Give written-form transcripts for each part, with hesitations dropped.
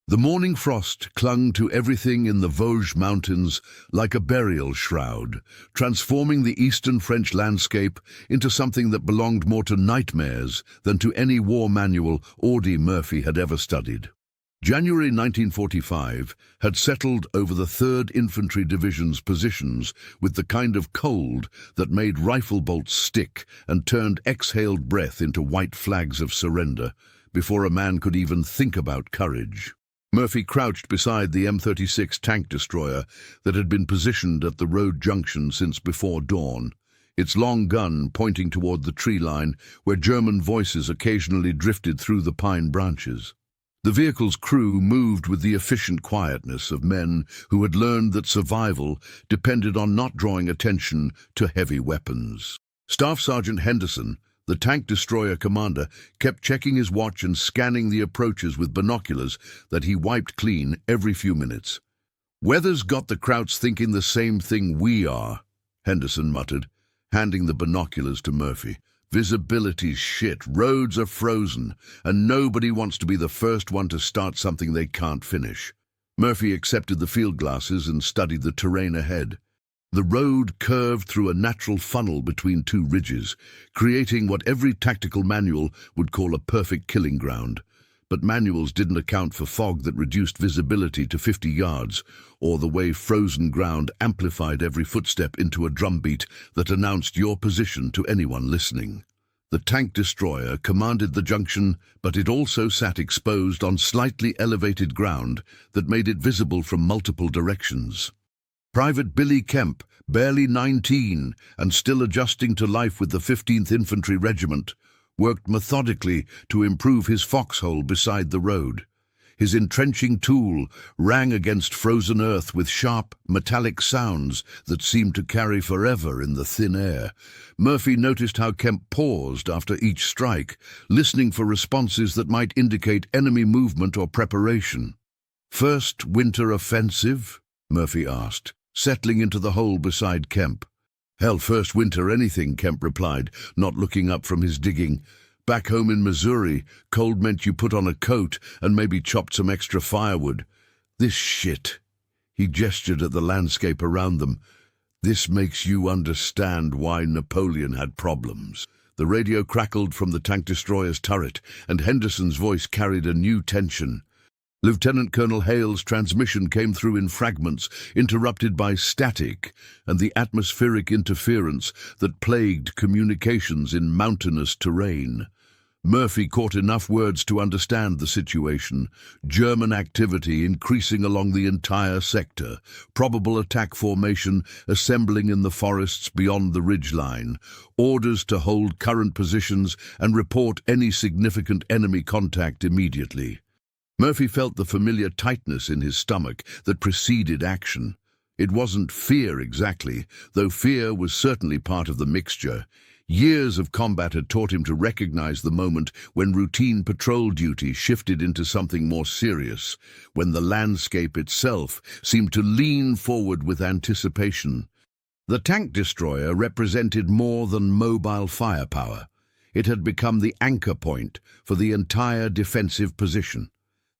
The morning frost clung to everything in the Vosges Mountains like a burial shroud, transforming the eastern French landscape into something that belonged more to nightmares than to any war manual Audie Murphy had ever studied. January 1945 had settled over the 3rd Infantry Division's positions with the kind of cold that made rifle bolts stick and turned exhaled breath into white flags of surrender before a man could even think about courage. Murphy crouched beside the M36 tank destroyer that had been positioned at the road junction since before dawn, its long gun pointing toward the tree line where German voices occasionally drifted through the pine branches. The vehicle's crew moved with the efficient quietness of men who had learned that survival depended on not drawing attention to heavy weapons. Staff Sergeant Henderson, the tank destroyer commander, kept checking his watch and scanning the approaches with binoculars that he wiped clean every few minutes. "Weather's got the Krauts thinking the same thing we are," Henderson muttered, handing the binoculars to Murphy. "Visibility's shit, roads are frozen, and nobody wants to be the first one to start something they can't finish." Murphy accepted the field glasses and studied the terrain ahead. The road curved through a natural funnel between two ridges, creating what every tactical manual would call a perfect killing ground. But manuals didn't account for fog that reduced visibility to 50 yards, or the way frozen ground amplified every footstep into a drumbeat that announced your position to anyone listening. The tank destroyer commanded the junction, but it also sat exposed on slightly elevated ground that made it visible from multiple directions. Private Billy Kemp, barely 19 and still adjusting to life with the 15th Infantry Regiment, worked methodically to improve his foxhole beside the road. His entrenching tool rang against frozen earth with sharp, metallic sounds that seemed to carry forever in the thin air. Murphy noticed how Kemp paused after each strike, listening for responses that might indicate enemy movement or preparation. "First winter offensive?" Murphy asked, settling into the hole beside Kemp. "Hell, first winter anything," Kemp replied, not looking up from his digging. "Back home in Missouri, cold meant you put on a coat and maybe chopped some extra firewood. This shit." He gestured at the landscape around them. "This makes you understand why Napoleon had problems." The radio crackled from the tank destroyer's turret, and Henderson's voice carried a new tension. Lieutenant Colonel Hale's transmission came through in fragments, interrupted by static and the atmospheric interference that plagued communications in mountainous terrain. Murphy caught enough words to understand the situation. German activity increasing along the entire sector, probable attack formation assembling in the forests beyond the ridgeline, orders to hold current positions and report any significant enemy contact immediately. Murphy felt the familiar tightness in his stomach that preceded action. It wasn't fear exactly, though fear was certainly part of the mixture. Years of combat had taught him to recognize the moment when routine patrol duty shifted into something more serious, when the landscape itself seemed to lean forward with anticipation. The tank destroyer represented more than mobile firepower. It had become the anchor point for the entire defensive position.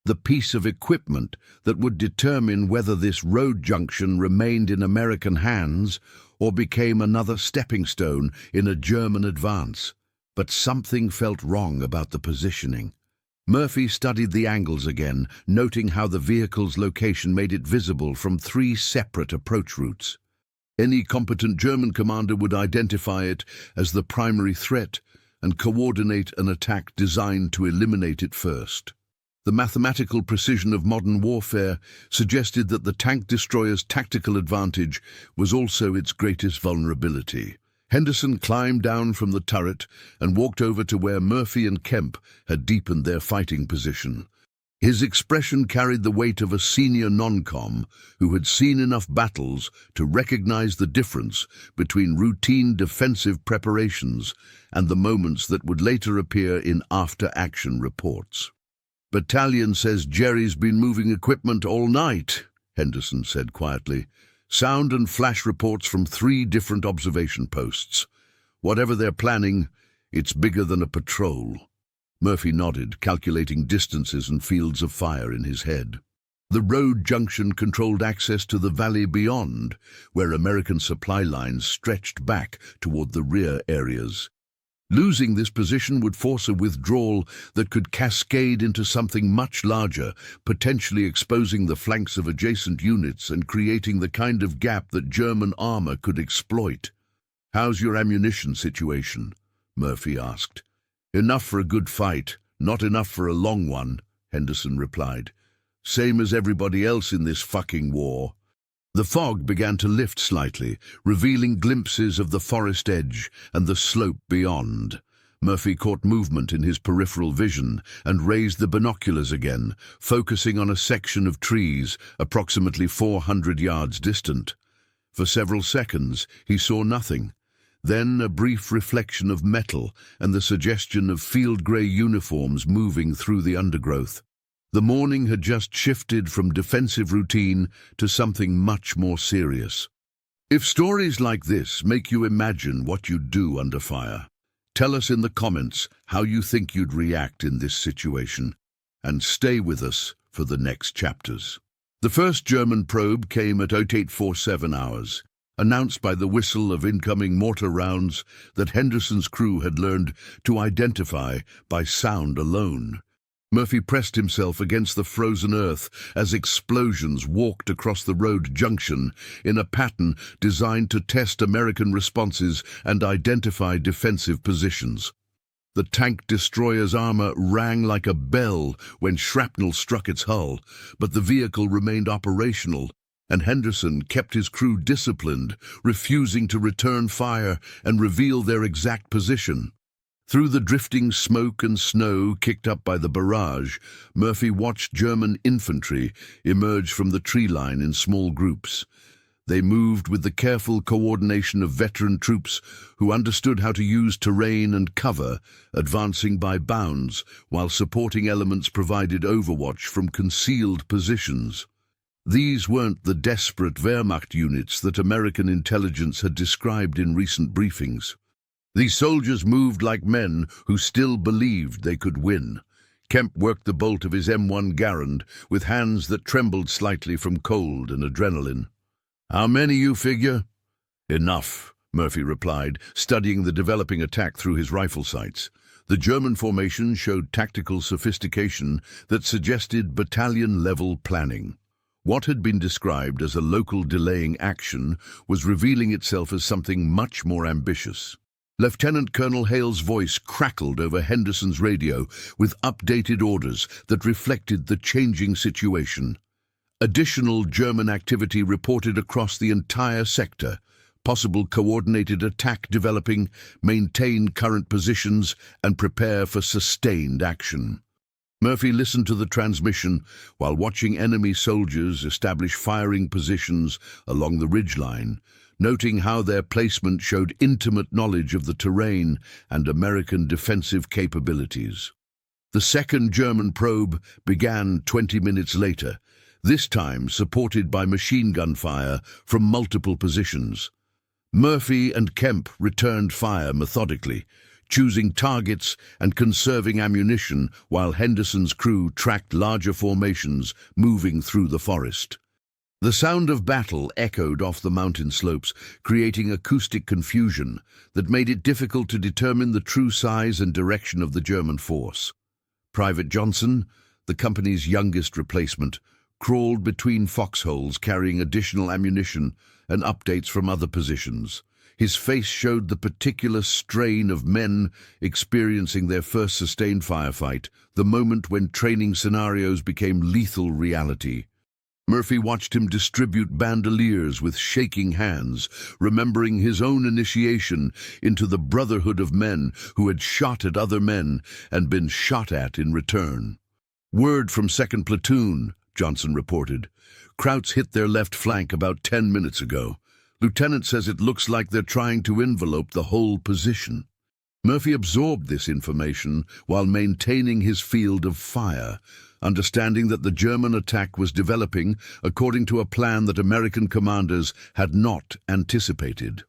The piece of equipment that would determine whether this road junction remained in American hands or became another stepping stone in a German advance. But something felt wrong about the positioning. Murphy studied the angles again, noting how the vehicle's location made it visible from 3 separate approach routes. Any competent German commander would identify it as the primary threat and coordinate an attack designed to eliminate it first. The mathematical precision of modern warfare suggested that the tank destroyer's tactical advantage was also its greatest vulnerability. Henderson climbed down from the turret and walked over to where Murphy and Kemp had deepened their fighting position. His expression carried the weight of a senior non-com who had seen enough battles to recognize the difference between routine defensive preparations and the moments that would later appear in after-action reports. "Battalion says Jerry's been moving equipment all night," Henderson said quietly. "Sound and flash reports from 3 different observation posts. Whatever they're planning, it's bigger than a patrol." Murphy nodded, calculating distances and fields of fire in his head. The road junction controlled access to the valley beyond, where American supply lines stretched back toward the rear areas. Losing this position would force a withdrawal that could cascade into something much larger, potentially exposing the flanks of adjacent units and creating the kind of gap that German armor could exploit. "How's your ammunition situation?" Murphy asked. "Enough for a good fight, not enough for a long one," Henderson replied. "Same as everybody else in this fucking war." The fog began to lift slightly, revealing glimpses of the forest edge and the slope beyond. Murphy caught movement in his peripheral vision and raised the binoculars again, focusing on a section of trees approximately 400 yards distant. For several seconds, he saw nothing. Then a brief reflection of metal and the suggestion of field grey uniforms moving through the undergrowth. The morning had just shifted from defensive routine to something much more serious. If stories like this make you imagine what you'd do under fire, tell us in the comments how you think you'd react in this situation, and stay with us for the next chapters. The first German probe came at 0847 hours, announced by the whistle of incoming mortar rounds that Henderson's crew had learned to identify by sound alone. Murphy pressed himself against the frozen earth as explosions walked across the road junction in a pattern designed to test American responses and identify defensive positions. The tank destroyer's armor rang like a bell when shrapnel struck its hull, but the vehicle remained operational, and Henderson kept his crew disciplined, refusing to return fire and reveal their exact position. Through the drifting smoke and snow kicked up by the barrage, Murphy watched German infantry emerge from the tree line in small groups. They moved with the careful coordination of veteran troops who understood how to use terrain and cover, advancing by bounds, while supporting elements provided overwatch from concealed positions. These weren't the desperate Wehrmacht units that American intelligence had described in recent briefings. These soldiers moved like men who still believed they could win. Kemp worked the bolt of his M1 Garand with hands that trembled slightly from cold and adrenaline. "How many, you figure?" "Enough," Murphy replied, studying the developing attack through his rifle sights. The German formation showed tactical sophistication that suggested battalion-level planning. What had been described as a local delaying action was revealing itself as something much more ambitious. Lieutenant Colonel Hale's voice crackled over Henderson's radio with updated orders that reflected the changing situation. Additional German activity reported across the entire sector. Possible coordinated attack developing, maintain current positions, and prepare for sustained action. Murphy listened to the transmission while watching enemy soldiers establish firing positions along the ridgeline, noting how their placement showed intimate knowledge of the terrain and American defensive capabilities. The second German probe began 20 minutes later, this time supported by machine gun fire from multiple positions. Murphy and Kemp returned fire methodically, choosing targets and conserving ammunition while Henderson's crew tracked larger formations moving through the forest. The sound of battle echoed off the mountain slopes, creating acoustic confusion that made it difficult to determine the true size and direction of the German force. Private Johnson, the company's youngest replacement, crawled between foxholes carrying additional ammunition and updates from other positions. His face showed the particular strain of men experiencing their first sustained firefight, the moment when training scenarios became lethal reality. Murphy watched him distribute bandoliers with shaking hands, remembering his own initiation into the brotherhood of men who had shot at other men and been shot at in return. "Word from 2nd Platoon," Johnson reported. "Krauts hit their left flank about 10 minutes ago. Lieutenant says it looks like they're trying to envelope the whole position." Murphy absorbed this information while maintaining his field of fire, understanding that the German attack was developing according to a plan that American commanders had not anticipated.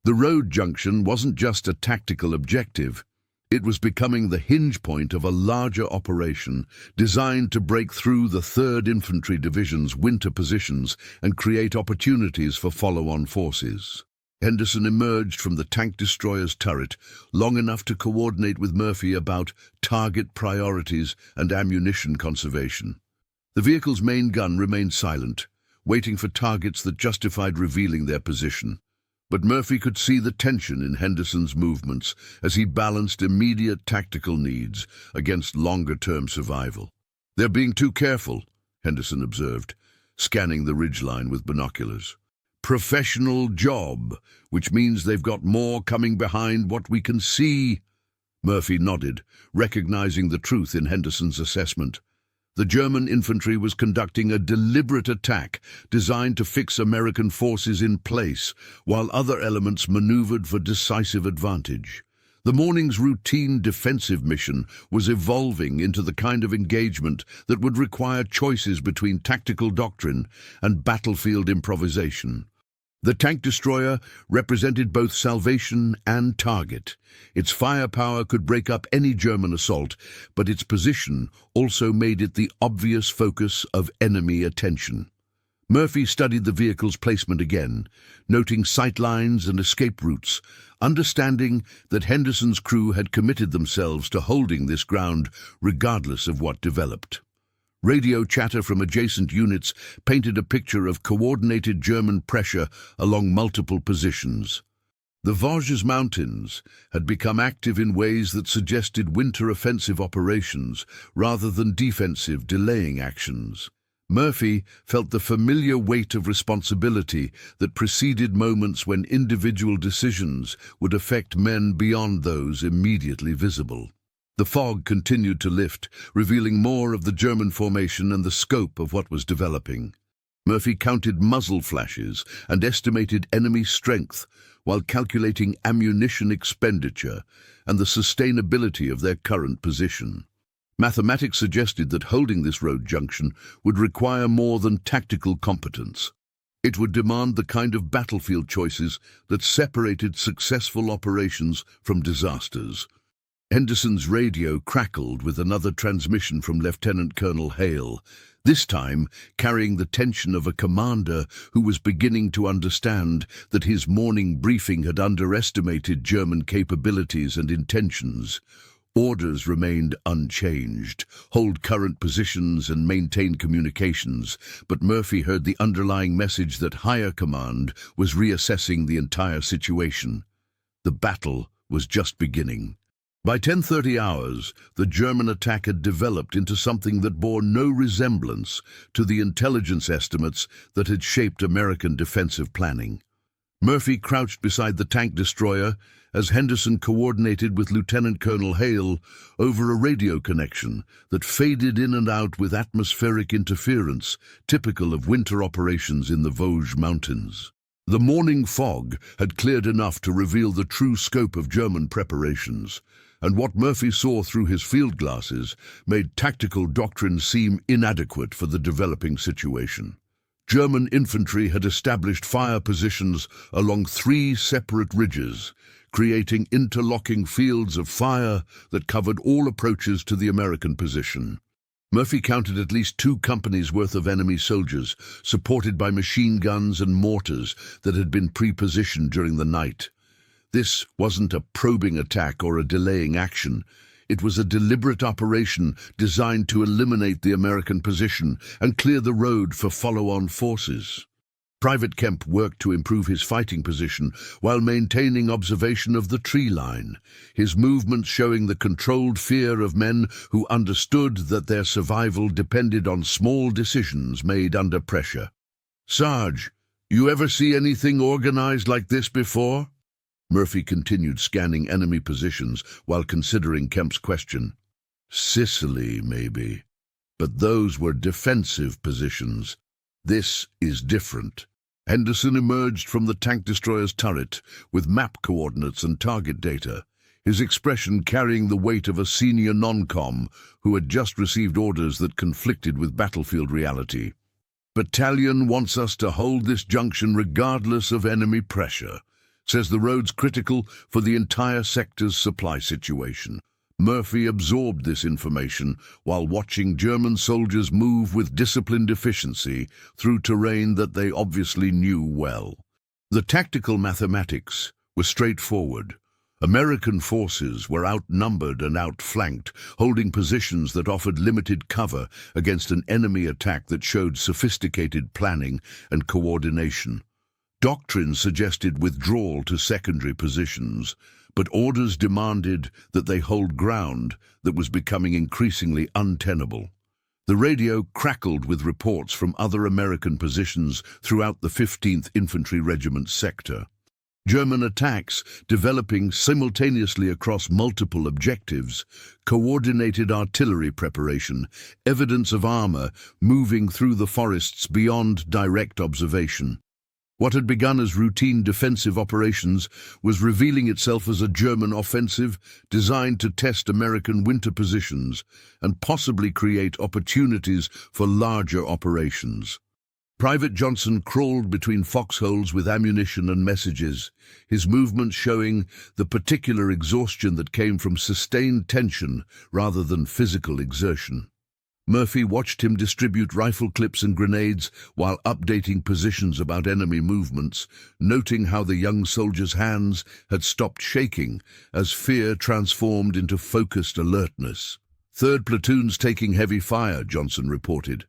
The road junction wasn't just a tactical objective. It was becoming the hinge point of a larger operation designed to break through the 3rd Infantry Division's winter positions and create opportunities for follow-on forces. Henderson emerged from the tank destroyer's turret long enough to coordinate with Murphy about target priorities and ammunition conservation. The vehicle's main gun remained silent, waiting for targets that justified revealing their position. But Murphy could see the tension in Henderson's movements as he balanced immediate tactical needs against longer-term survival. "They're being too careful," Henderson observed, scanning the ridgeline with binoculars. "Professional job, which means they've got more coming behind what we can see." Murphy nodded, recognizing the truth in Henderson's assessment. The German infantry was conducting a deliberate attack designed to fix American forces in place, while other elements maneuvered for decisive advantage. The morning's routine defensive mission was evolving into the kind of engagement that would require choices between tactical doctrine and battlefield improvisation. The tank destroyer represented both salvation and target. Its firepower could break up any German assault, but its position also made it the obvious focus of enemy attention. Murphy studied the vehicle's placement again, noting sight lines and escape routes, understanding that Henderson's crew had committed themselves to holding this ground regardless of what developed. Radio chatter from adjacent units painted a picture of coordinated German pressure along multiple positions. The Vosges Mountains had become active in ways that suggested winter offensive operations rather than defensive delaying actions. Murphy felt the familiar weight of responsibility that preceded moments when individual decisions would affect men beyond those immediately visible. The fog continued to lift, revealing more of the German formation and the scope of what was developing. Murphy counted muzzle flashes and estimated enemy strength while calculating ammunition expenditure and the sustainability of their current position. Mathematics suggested that holding this road junction would require more than tactical competence. It would demand the kind of battlefield choices that separated successful operations from disasters. Henderson's radio crackled with another transmission from Lieutenant Colonel Hale, this time carrying the tension of a commander who was beginning to understand that his morning briefing had underestimated German capabilities and intentions. Orders remained unchanged: hold current positions and maintain communications, but Murphy heard the underlying message that higher command was reassessing the entire situation. The battle was just beginning. By 10:30 hours, the German attack had developed into something that bore no resemblance to the intelligence estimates that had shaped American defensive planning. Murphy crouched beside the tank destroyer as Henderson coordinated with Lieutenant Colonel Hale over a radio connection that faded in and out with atmospheric interference typical of winter operations in the Vosges Mountains. The morning fog had cleared enough to reveal the true scope of German preparations, and what Murphy saw through his field glasses made tactical doctrine seem inadequate for the developing situation. German infantry had established fire positions along 3 separate ridges, creating interlocking fields of fire that covered all approaches to the American position. Murphy counted at least 2 companies' worth of enemy soldiers, supported by machine guns and mortars that had been pre-positioned during the night. This wasn't a probing attack or a delaying action. It was a deliberate operation designed to eliminate the American position and clear the road for follow-on forces. Private Kemp worked to improve his fighting position while maintaining observation of the tree line, his movements showing the controlled fear of men who understood that their survival depended on small decisions made under pressure. "Sarge, you ever see anything organized like this before?" Murphy continued scanning enemy positions while considering Kemp's question. "Sicily, maybe. But those were defensive positions. This is different." Henderson emerged from the tank destroyer's turret with map coordinates and target data, his expression carrying the weight of a senior non-com who had just received orders that conflicted with battlefield reality. "Battalion wants us to hold this junction regardless of enemy pressure. says the road's critical for the entire sector's supply situation. Murphy absorbed this information while watching German soldiers move with disciplined efficiency through terrain that they obviously knew well. The tactical mathematics were straightforward. American forces were outnumbered and outflanked, holding positions that offered limited cover against an enemy attack that showed sophisticated planning and coordination. Doctrine suggested withdrawal to secondary positions, but orders demanded that they hold ground that was becoming increasingly untenable. The radio crackled with reports from other American positions throughout the 15th Infantry Regiment's sector. German attacks, developing simultaneously across multiple objectives, coordinated artillery preparation, evidence of armor moving through the forests beyond direct observation. What had begun as routine defensive operations was revealing itself as a German offensive designed to test American winter positions and possibly create opportunities for larger operations. Private Johnson crawled between foxholes with ammunition and messages, his movements showing the particular exhaustion that came from sustained tension rather than physical exertion. Murphy watched him distribute rifle clips and grenades while updating positions about enemy movements, noting how the young soldier's hands had stopped shaking as fear transformed into focused alertness. "Third platoon's taking heavy fire," Johnson reported.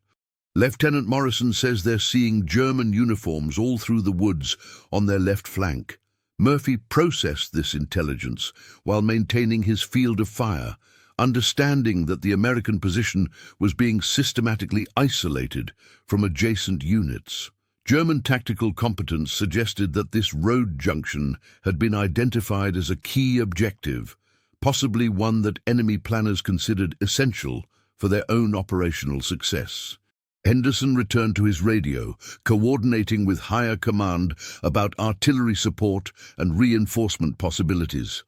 "Lieutenant Morrison says they're seeing German uniforms all through the woods on their left flank." Murphy processed this intelligence while maintaining his field of fire, understanding that the American position was being systematically isolated from adjacent units. German tactical competence suggested that this road junction had been identified as a key objective, possibly one that enemy planners considered essential for their own operational success. Henderson returned to his radio, coordinating with higher command about artillery support and reinforcement possibilities.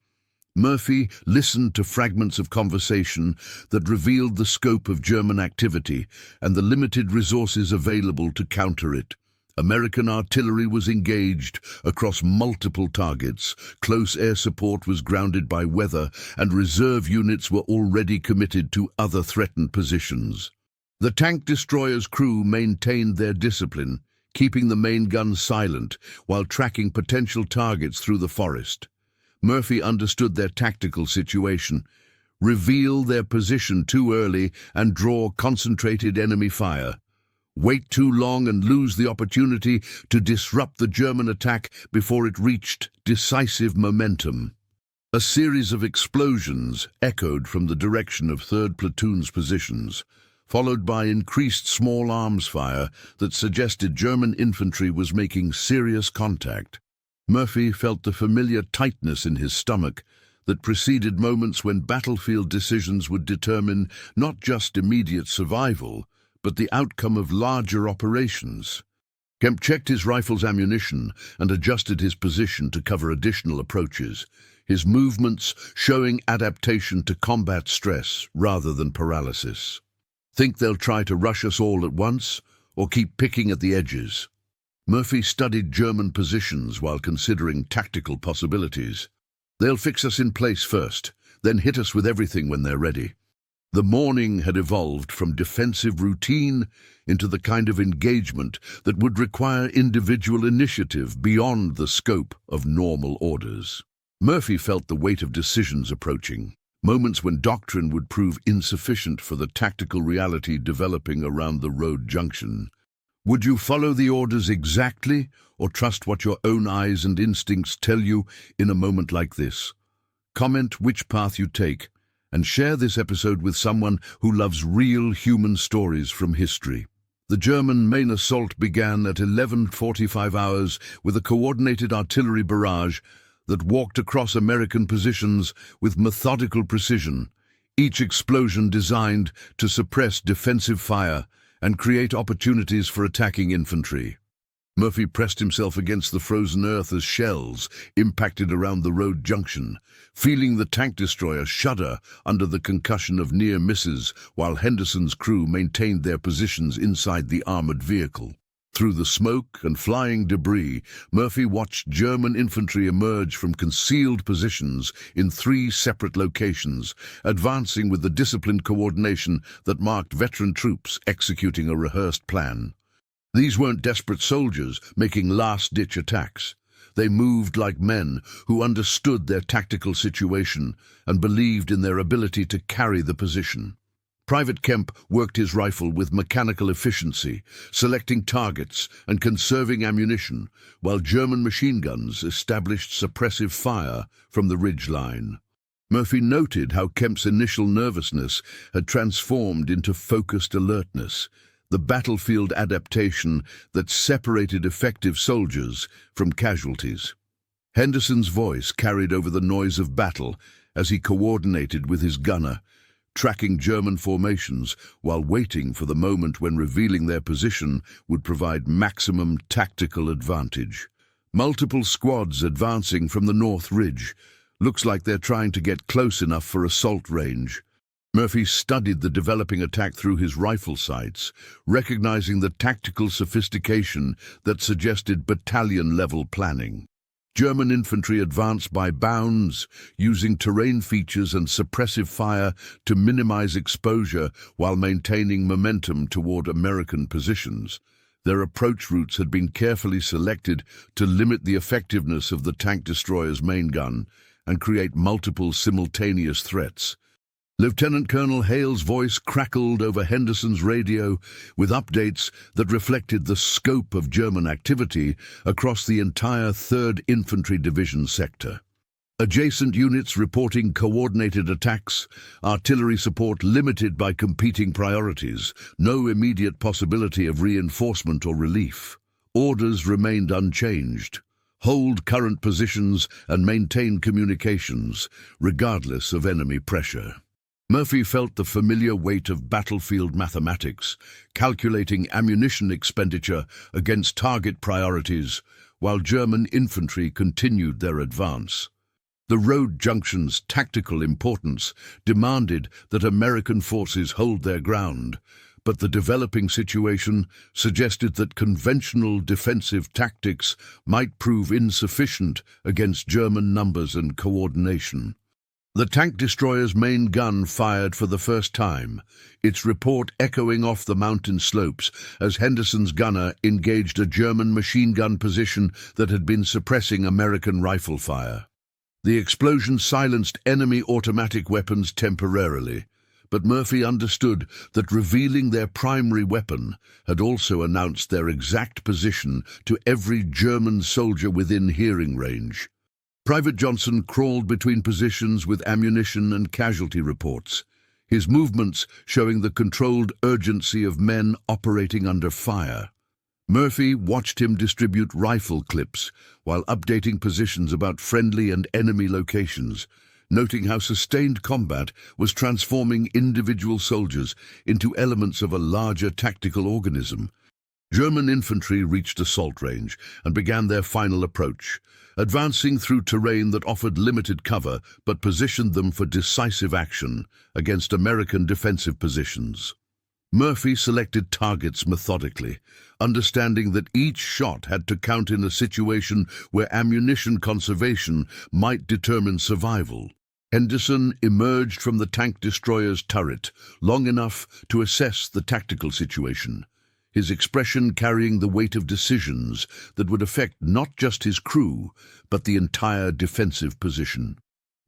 Murphy listened to fragments of conversation that revealed the scope of German activity and the limited resources available to counter it. American artillery was engaged across multiple targets, close air support was grounded by weather, and reserve units were already committed to other threatened positions. The tank destroyer's crew maintained their discipline, keeping the main guns silent while tracking potential targets through the forest. Murphy understood their tactical situation: reveal their position too early and draw concentrated enemy fire. Wait too long and lose the opportunity to disrupt the German attack before it reached decisive momentum. A series of explosions echoed from the direction of 3rd Platoon's positions, followed by increased small arms fire that suggested German infantry was making serious contact. Murphy felt the familiar tightness in his stomach that preceded moments when battlefield decisions would determine not just immediate survival, but the outcome of larger operations. Kemp checked his rifle's ammunition and adjusted his position to cover additional approaches, his movements showing adaptation to combat stress rather than paralysis. "Think they'll try to rush us all at once, or keep picking at the edges?" Murphy studied German positions while considering tactical possibilities. "They'll fix us in place first, then hit us with everything when they're ready." The morning had evolved from defensive routine into the kind of engagement that would require individual initiative beyond the scope of normal orders. Murphy felt the weight of decisions approaching, moments when doctrine would prove insufficient for the tactical reality developing around the road junction. Would you follow the orders exactly, or trust what your own eyes and instincts tell you in a moment like this? Comment which path you take, and share this episode with someone who loves real human stories from history. The German main assault began at 11:45 hours with a coordinated artillery barrage that walked across American positions with methodical precision, each explosion designed to suppress defensive fire and create opportunities for attacking infantry. Murphy pressed himself against the frozen earth as shells impacted around the road junction, feeling the tank destroyer shudder under the concussion of near misses while Henderson's crew maintained their positions inside the armored vehicle. Through the smoke and flying debris, Murphy watched German infantry emerge from concealed positions in 3 separate locations, advancing with the disciplined coordination that marked veteran troops executing a rehearsed plan. These weren't desperate soldiers making last-ditch attacks. They moved like men who understood their tactical situation and believed in their ability to carry the position. Private Kemp worked his rifle with mechanical efficiency, selecting targets and conserving ammunition, while German machine guns established suppressive fire from the ridge line. Murphy noted how Kemp's initial nervousness had transformed into focused alertness, the battlefield adaptation that separated effective soldiers from casualties. Henderson's voice carried over the noise of battle as he coordinated with his gunner, tracking German formations while waiting for the moment when revealing their position would provide maximum tactical advantage. Multiple squads advancing from the North Ridge. Looks like they're trying to get close enough for assault range. Murphy studied the developing attack through his rifle sights, recognizing the tactical sophistication that suggested battalion-level planning. German infantry advanced by bounds, using terrain features and suppressive fire to minimize exposure while maintaining momentum toward American positions. Their approach routes had been carefully selected to limit the effectiveness of the tank destroyer's main gun and create multiple simultaneous threats. Lieutenant Colonel Hale's voice crackled over Henderson's radio with updates that reflected the scope of German activity across the entire 3rd Infantry Division sector. Adjacent units reporting coordinated attacks, artillery support limited by competing priorities, no immediate possibility of reinforcement or relief. Orders remained unchanged. Hold current positions and maintain communications, regardless of enemy pressure. Murphy felt the familiar weight of battlefield mathematics, calculating ammunition expenditure against target priorities, while German infantry continued their advance. The road junction's tactical importance demanded that American forces hold their ground, but the developing situation suggested that conventional defensive tactics might prove insufficient against German numbers and coordination. The tank destroyer's main gun fired for the first time, its report echoing off the mountain slopes as Henderson's gunner engaged a German machine gun position that had been suppressing American rifle fire. The explosion silenced enemy automatic weapons temporarily, but Murphy understood that revealing their primary weapon had also announced their exact position to every German soldier within hearing range. Private Johnson crawled between positions with ammunition and casualty reports, his movements showing the controlled urgency of men operating under fire. Murphy watched him distribute rifle clips while updating positions about friendly and enemy locations, noting how sustained combat was transforming individual soldiers into elements of a larger tactical organism. German infantry reached assault range and began their final approach, advancing through terrain that offered limited cover but positioned them for decisive action against American defensive positions. Murphy selected targets methodically, understanding that each shot had to count in a situation where ammunition conservation might determine survival. Henderson emerged from the tank destroyer's turret long enough to assess the tactical situation, his expression carrying the weight of decisions that would affect not just his crew, but the entire defensive position.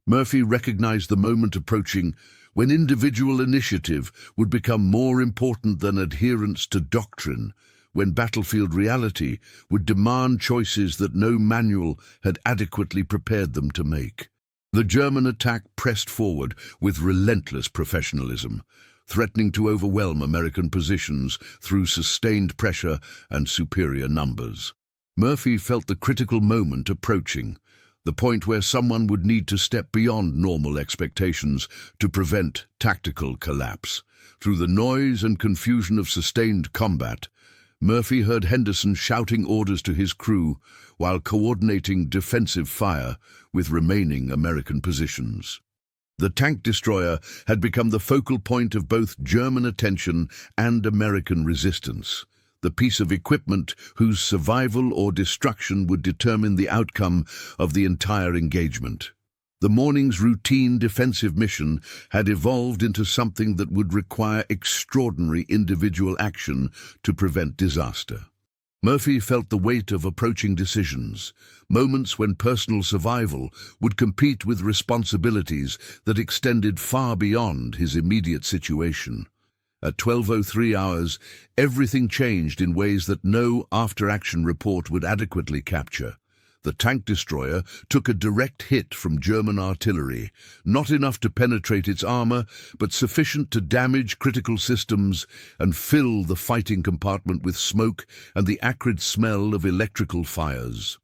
Murphy recognized the moment approaching when individual initiative would become more important than adherence to doctrine, when battlefield reality would demand choices that no manual had adequately prepared them to make. The German attack pressed forward with relentless professionalism, threatening to overwhelm American positions through sustained pressure and superior numbers. Murphy felt the critical moment approaching, the point where someone would need to step beyond normal expectations to prevent tactical collapse. Through the noise and confusion of sustained combat, Murphy heard Henderson shouting orders to his crew while coordinating defensive fire with remaining American positions. The tank destroyer had become the focal point of both German attention and American resistance. the piece of equipment whose survival or destruction would determine the outcome of the entire engagement. The morning's routine defensive mission had evolved into something that would require extraordinary individual action to prevent disaster. Murphy felt the weight of approaching decisions, moments when personal survival would compete with responsibilities that extended far beyond his immediate situation. At 12:03 hours, everything changed in ways that no after-action report would adequately capture. The tank destroyer took a direct hit from German artillery, not enough to penetrate its armor, but sufficient to damage critical systems and fill the fighting compartment with smoke and the acrid smell of electrical fires.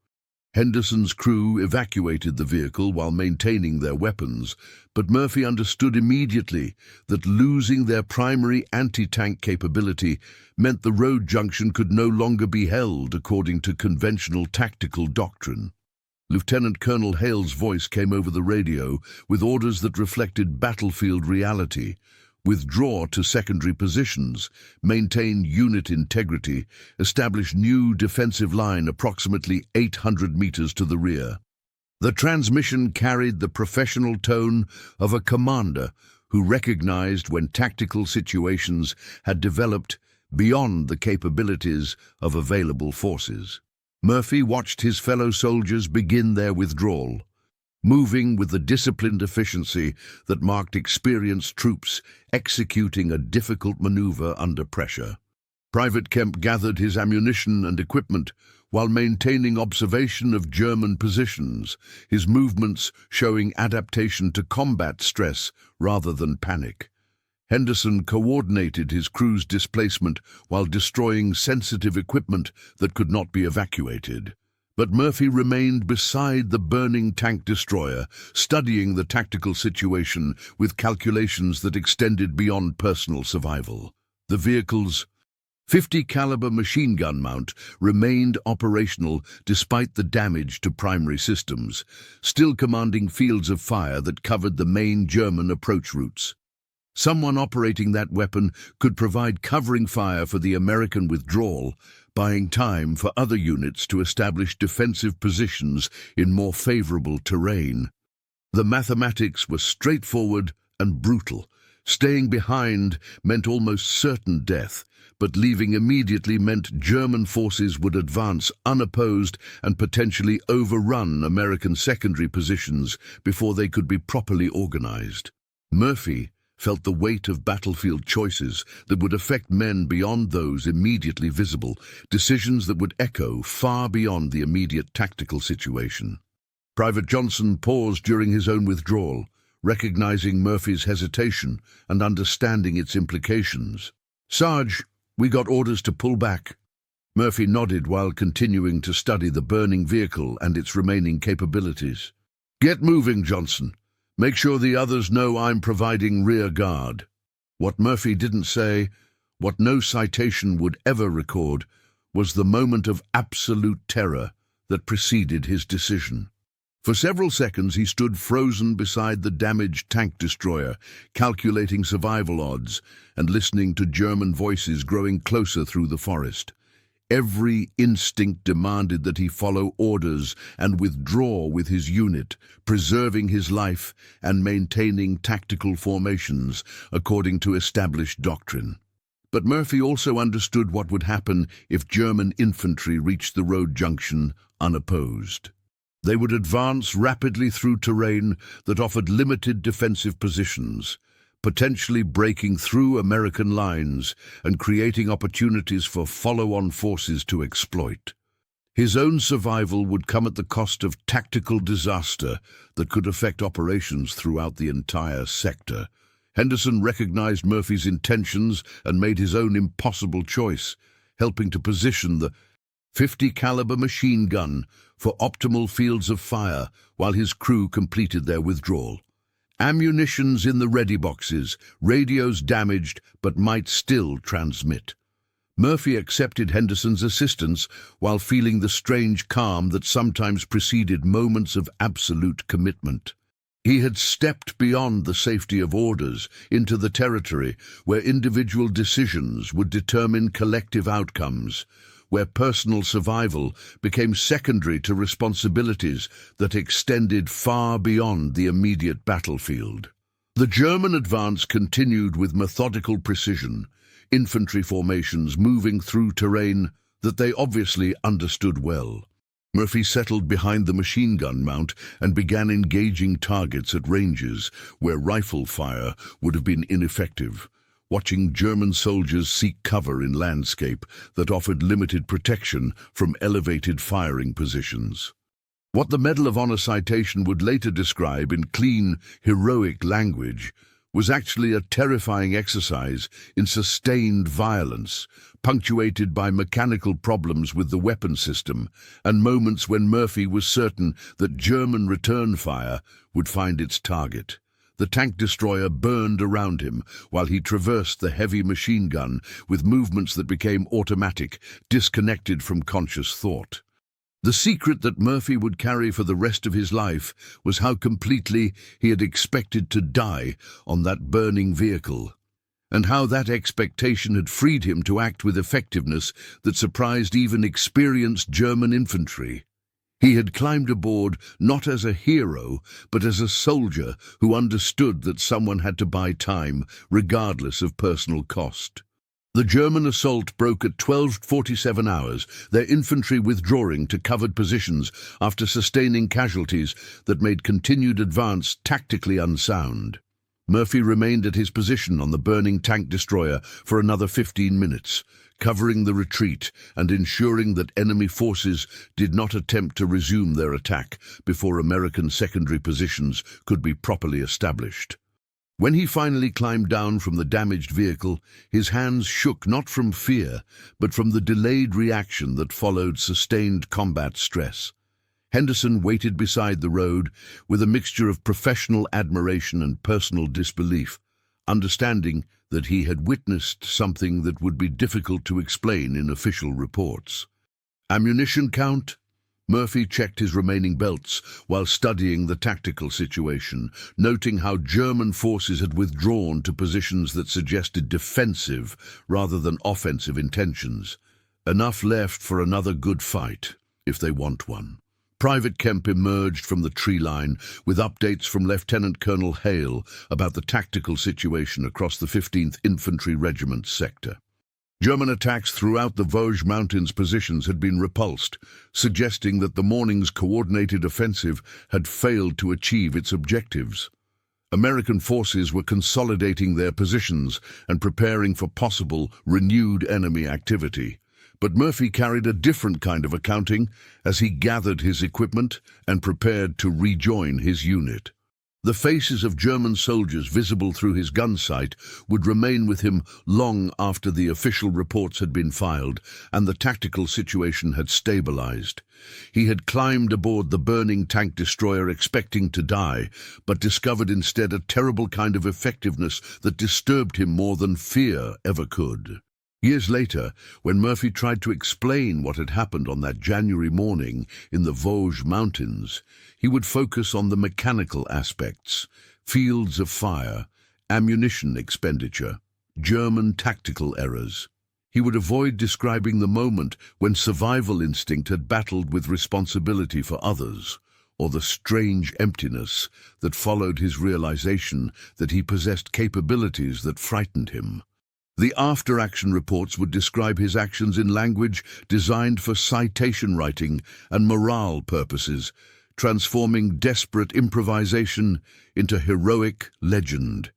Henderson's crew evacuated the vehicle while maintaining their weapons, but Murphy understood immediately that losing their primary anti-tank capability meant the road junction could no longer be held according to conventional tactical doctrine. Lieutenant Colonel Hale's voice came over the radio with orders that reflected battlefield reality. Withdraw to secondary positions, maintain unit integrity, establish new defensive line approximately 800 meters to the rear. The transmission carried the professional tone of a commander who recognized when tactical situations had developed beyond the capabilities of available forces. Murphy watched his fellow soldiers begin their withdrawal, moving with the disciplined efficiency that marked experienced troops executing a difficult maneuver under pressure. Private Kemp gathered his ammunition and equipment while maintaining observation of German positions, his movements showing adaptation to combat stress rather than panic. Henderson coordinated his crew's displacement while destroying sensitive equipment that could not be evacuated. But Murphy remained beside the burning tank destroyer, studying the tactical situation with calculations that extended beyond personal survival. The vehicle's 50 caliber machine gun mount remained operational despite the damage to primary systems, still commanding fields of fire that covered the main German approach routes. Someone operating that weapon could provide covering fire for the American withdrawal, buying time for other units to establish defensive positions in more favorable terrain. The mathematics were straightforward and brutal. Staying behind meant almost certain death, but leaving immediately meant German forces would advance unopposed and potentially overrun American secondary positions before they could be properly organized. Murphy felt the weight of battlefield choices that would affect men beyond those immediately visible, decisions that would echo far beyond the immediate tactical situation. Private Johnson paused during his own withdrawal, recognizing Murphy's hesitation and understanding its implications. "Sarge, we got orders to pull back." Murphy nodded while continuing to study the burning vehicle and its remaining capabilities. "Get moving, Johnson. Make sure the others know I'm providing rear guard." What Murphy didn't say, what no citation would ever record, was the moment of absolute terror that preceded his decision. For several seconds he stood frozen beside the damaged tank destroyer, calculating survival odds and listening to German voices growing closer through the forest. Every instinct demanded that he follow orders and withdraw with his unit, preserving his life and maintaining tactical formations according to established doctrine. But Murphy also understood what would happen if German infantry reached the road junction unopposed. They would advance rapidly through terrain that offered limited defensive positions, potentially breaking through American lines and creating opportunities for follow-on forces to exploit. His own survival would come at the cost of tactical disaster that could affect operations throughout the entire sector. Henderson recognized Murphy's intentions and made his own impossible choice, helping to position the 50 caliber machine gun for optimal fields of fire while his crew completed their withdrawal. Ammunitions in the ready boxes, radios damaged but might still transmit. Murphy accepted Henderson's assistance while feeling the strange calm that sometimes preceded moments of absolute commitment. He had stepped beyond the safety of orders into the territory where individual decisions would determine collective outcomes, where personal survival became secondary to responsibilities that extended far beyond the immediate battlefield. The German advance continued with methodical precision, infantry formations moving through terrain that they obviously understood well. Murphy settled behind the machine gun mount and began engaging targets at ranges where rifle fire would have been ineffective, watching German soldiers seek cover in landscape that offered limited protection from elevated firing positions. What the Medal of Honor citation would later describe in clean, heroic language was actually a terrifying exercise in sustained violence, punctuated by mechanical problems with the weapon system and moments when Murphy was certain that German return fire would find its target. The tank destroyer burned around him while he traversed the heavy machine gun with movements that became automatic, disconnected from conscious thought. The secret that Murphy would carry for the rest of his life was how completely he had expected to die on that burning vehicle, and how that expectation had freed him to act with effectiveness that surprised even experienced German infantry. He had climbed aboard not as a hero, but as a soldier who understood that someone had to buy time, regardless of personal cost. The German assault broke at 12:47 hours, their infantry withdrawing to covered positions after sustaining casualties that made continued advance tactically unsound. Murphy remained at his position on the burning tank destroyer for another 15 minutes, covering the retreat and ensuring that enemy forces did not attempt to resume their attack before American secondary positions could be properly established. When he finally climbed down from the damaged vehicle, his hands shook not from fear, but from the delayed reaction that followed sustained combat stress. Henderson waited beside the road with a mixture of professional admiration and personal disbelief, understanding that he had witnessed something that would be difficult to explain in official reports. Ammunition count? Murphy checked his remaining belts while studying the tactical situation, noting how German forces had withdrawn to positions that suggested defensive rather than offensive intentions. Enough left for another good fight, if they want one. Private Kemp emerged from the tree line with updates from Lieutenant Colonel Hale about the tactical situation across the 15th Infantry Regiment's sector. German attacks throughout the Vosges Mountains positions had been repulsed, suggesting that the morning's coordinated offensive had failed to achieve its objectives. American forces were consolidating their positions and preparing for possible renewed enemy activity. But Murphy carried a different kind of accounting as he gathered his equipment and prepared to rejoin his unit. The faces of German soldiers visible through his gun sight would remain with him long after the official reports had been filed and the tactical situation had stabilized. He had climbed aboard the burning tank destroyer expecting to die, but discovered instead a terrible kind of effectiveness that disturbed him more than fear ever could. Years later, when Murphy tried to explain what had happened on that January morning in the Vosges Mountains, he would focus on the mechanical aspects: fields of fire, ammunition expenditure, German tactical errors. He would avoid describing the moment when survival instinct had battled with responsibility for others, or the strange emptiness that followed his realization that he possessed capabilities that frightened him. The after-action reports would describe his actions in language designed for citation writing and morale purposes, transforming desperate improvisation into heroic legend.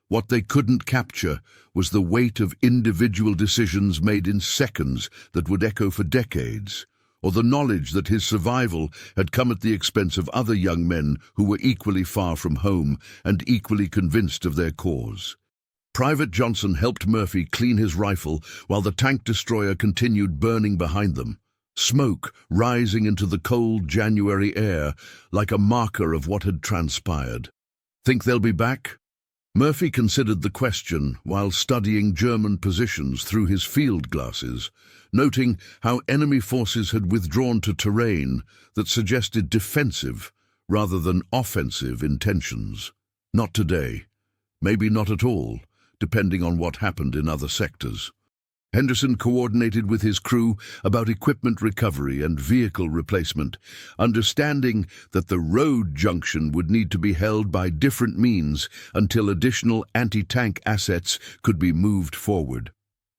What they couldn't capture was the weight of individual decisions made in seconds that would echo for decades, or the knowledge that his survival had come at the expense of other young men who were equally far from home and equally convinced of their cause. Private Johnson helped Murphy clean his rifle while the tank destroyer continued burning behind them, smoke rising into the cold January air like a marker of what had transpired. Think they'll be back? Murphy considered the question while studying German positions through his field glasses, noting how enemy forces had withdrawn to terrain that suggested defensive rather than offensive intentions. Not today. Maybe not at all, depending on what happened in other sectors. Henderson coordinated with his crew about equipment recovery and vehicle replacement, understanding that the road junction would need to be held by different means until additional anti-tank assets could be moved forward.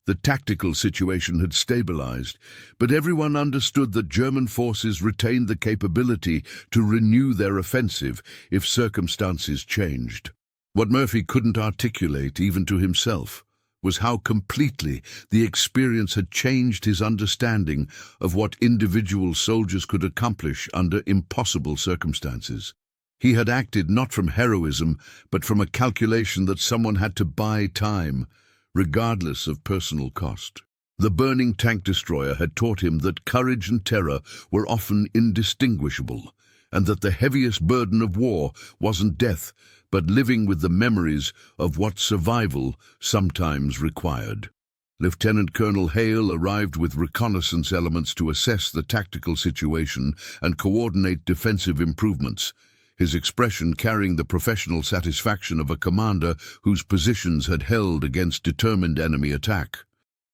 The tactical situation had stabilized, but everyone understood that German forces retained the capability to renew their offensive if circumstances changed. What Murphy couldn't articulate, even to himself, was how completely the experience had changed his understanding of what individual soldiers could accomplish under impossible circumstances. He had acted not from heroism, but from a calculation that someone had to buy time, regardless of personal cost. The burning tank destroyer had taught him that courage and terror were often indistinguishable, and that the heaviest burden of war wasn't death, but living with the memories of what survival sometimes required. Lieutenant Colonel Hale arrived with reconnaissance elements to assess the tactical situation and coordinate defensive improvements, his expression carrying the professional satisfaction of a commander whose positions had held against determined enemy attack.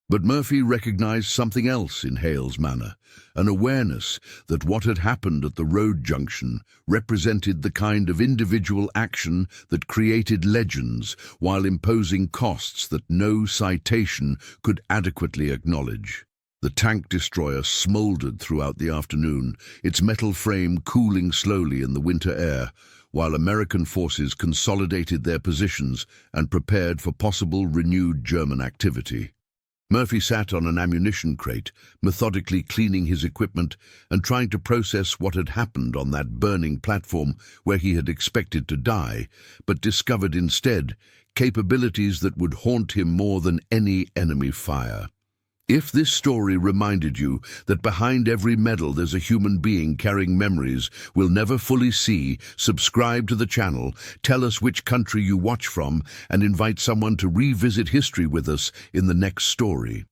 But Murphy recognized something else in Hale's manner, an awareness that what had happened at the road junction represented the kind of individual action that created legends while imposing costs that no citation could adequately acknowledge. The tank destroyer smoldered throughout the afternoon, its metal frame cooling slowly in the winter air, while American forces consolidated their positions and prepared for possible renewed German activity. Murphy sat on an ammunition crate, methodically cleaning his equipment and trying to process what had happened on that burning platform where he had expected to die, but discovered instead capabilities that would haunt him more than any enemy fire. If this story reminded you that behind every medal there's a human being carrying memories we'll never fully see, subscribe to the channel, tell us which country you watch from, and invite someone to revisit history with us in the next story.